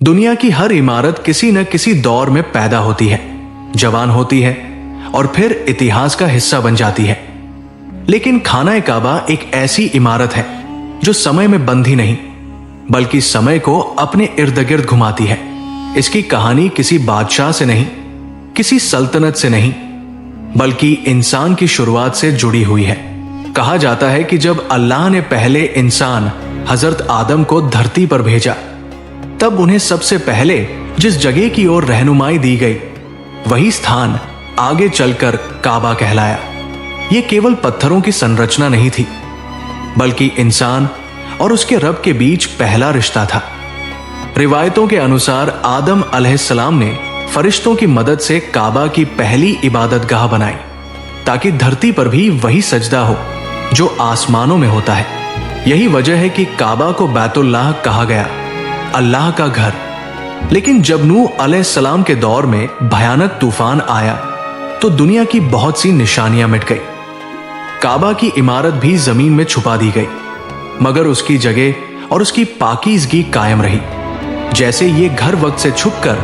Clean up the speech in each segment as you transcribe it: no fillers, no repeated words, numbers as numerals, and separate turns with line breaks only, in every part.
दुनिया की हर इमारत किसी न किसी दौर में पैदा होती है, जवान होती है और फिर इतिहास का हिस्सा बन जाती है। लेकिन खाना काबा एक ऐसी इमारत है जो समय में बंधी नहीं, बल्कि समय को अपने इर्द गिर्द घुमाती है। इसकी कहानी किसी बादशाह से नहीं, किसी सल्तनत से नहीं, बल्कि इंसान की शुरुआत से जुड़ी हुई है। कहा जाता है कि जब अल्लाह ने पहले इंसान हजरत आदम को धरती पर भेजा, तब उन्हें सबसे पहले जिस जगह की ओर रहनुमाई दी गई, वही स्थान आगे चलकर काबा कहलाया। यह केवल पत्थरों की संरचना नहीं थी, बल्कि इंसान और उसके रब के बीच पहला रिश्ता था। रिवायतों के अनुसार आदम अलैहिस्सलाम ने फरिश्तों की मदद से काबा की पहली इबादत गाह बनाई, ताकि धरती पर भी वही सजदा हो जो आसमानों में होता है। यही वजह है कि काबा को बैतुल्लाह कहा गया, अल्लाह का घर। लेकिन जब नूह अलैहिस्सलाम के दौर में भयानक तूफान आया, तो दुनिया की बहुत सी निशानियां मिट गई। काबा की इमारत भी जमीन में छुपा दी गई, मगर उसकी जगह और उसकी पाकीज़गी कायम रही, जैसे ये घर वक्त से छुपकर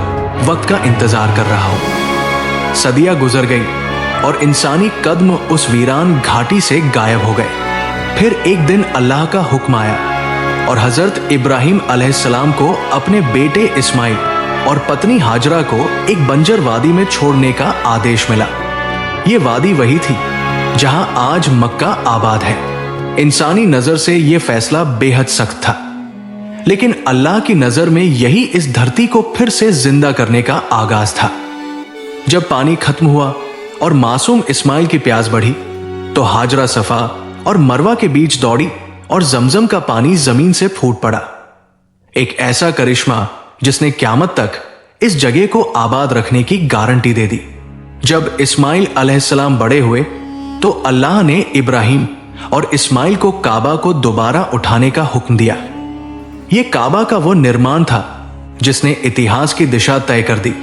वक्त का इंतजार कर रहा हो। सदियां गुजर गई और इंसानी कदम उस वीरान घाटी से गायब हो गए। फिर एक दिन अल्लाह का हुक्म आया और हजरत इब्राहिम अलैहिस्सलाम को अपने बेटे इस्माइल और पत्नी हाजरा को एक बंजर वादी में छोड़ने का आदेश मिला। ये वादी वही थी जहां आज मक्का आबाद है। इंसानी नजर से यह फैसला बेहद सख्त था, लेकिन अल्लाह की नजर में यही इस धरती को फिर से जिंदा करने का आगाज था। जब पानी खत्म हुआ और मासूम इस्माइल की प्यास बढ़ी, तो हाजरा सफा और मरवा के बीच दौड़ी और जमजम का पानी जमीन से फूट पड़ा। एक ऐसा करिश्मा जिसने क़यामत तक इस जगह को आबाद रखने की गारंटी दे दी। जब इस्माइल अलैहिस्सलाम बड़े हुए, तो अल्लाह ने इब्राहिम और इस्माइल को काबा को दोबारा उठाने का हुक्म दिया। यह काबा का वो निर्माण था जिसने इतिहास की दिशा तय कर दी।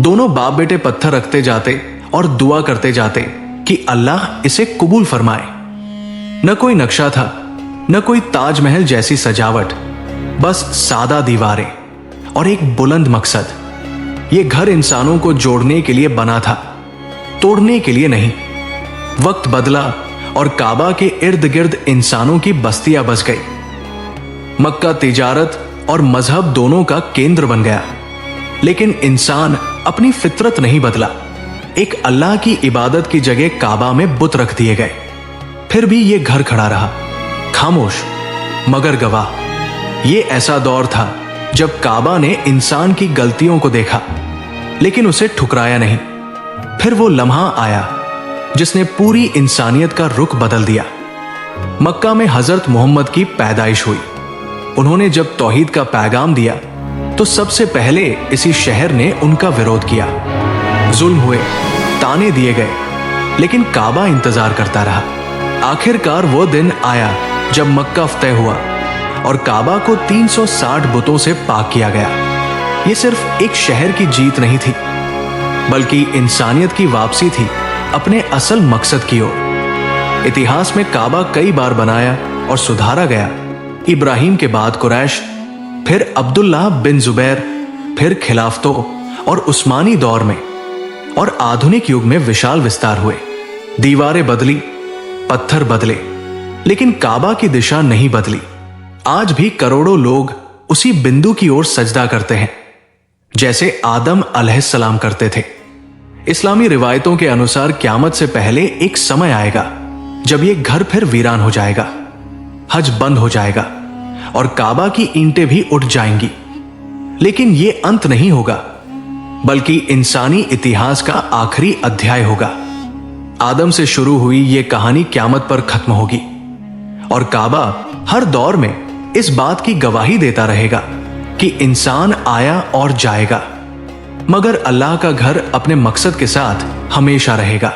दोनों बाप बेटे पत्थर रखते जाते और दुआ करते जाते कि अल्लाह इसे कबूल फरमाए। न कोई नक्शा था, न कोई ताजमहल जैसी सजावट, बस सादा दीवारें और एक बुलंद मकसद। यह घर इंसानों को जोड़ने के लिए बना था, तोड़ने के लिए नहीं। वक्त बदला और काबा के इर्द गिर्द इंसानों की बस्तियां बस गई। मक्का तिजारत और मजहब दोनों का केंद्र बन गया, लेकिन इंसान अपनी फितरत नहीं बदला। एक अल्लाह की इबादत की जगह काबा में बुत रख दिए गए। फिर भी यह घर खड़ा रहा, खामोश मगर गवाह। यह ऐसा दौर था जब काबा ने इंसान की गलतियों को देखा, लेकिन उसे ठुकराया नहीं। फिर वो लम्हा आया जिसने पूरी इंसानियत का रुख बदल दिया। मक्का में हजरत मोहम्मद की पैदाइश हुई। उन्होंने जब तौहीद का पैगाम दिया, तो सबसे पहले इसी शहर ने उनका विरोध किया। जुल्म हुए, ताने दिए गए, लेकिन काबा इंतजार करता रहा। आखिरकार वो दिन आया जब मक्का फतह हुआ और काबा को 360 बुतों से पाक किया गया। ये सिर्फ एक शहर की जीत नहीं थी, बल्कि इंसानियत की वापसी थी अपने असल मकसद की ओर। इतिहास में काबा कई बार बनाया और सुधारा गया। इब्राहिम के बाद कुरैश, फिर अब्दुल्लाह बिन जुबैर, फिर खिलाफतों और उस्मानी दौर में, और आधुनिक युग में विशाल विस्तार हुए। दीवारें बदली, पत्थर बदले, लेकिन काबा की दिशा नहीं बदली। आज भी करोड़ों लोग उसी बिंदु की ओर सजदा करते हैं, जैसे आदम अलैहिस्सलाम करते थे। इस्लामी रिवायतों के अनुसार क़यामत से पहले एक समय आएगा जब यह घर फिर वीरान हो जाएगा, हज बंद हो जाएगा और काबा की ईंटें भी उठ जाएंगी। लेकिन यह अंत नहीं होगा, बल्कि इंसानी इतिहास का आखिरी अध्याय होगा। आदम से शुरू हुई यह कहानी क़यामत पर खत्म होगी, और काबा हर दौर में इस बात की गवाही देता रहेगा कि इंसान आया और जाएगा, मगर अल्लाह का घर अपने मकसद के साथ हमेशा रहेगा।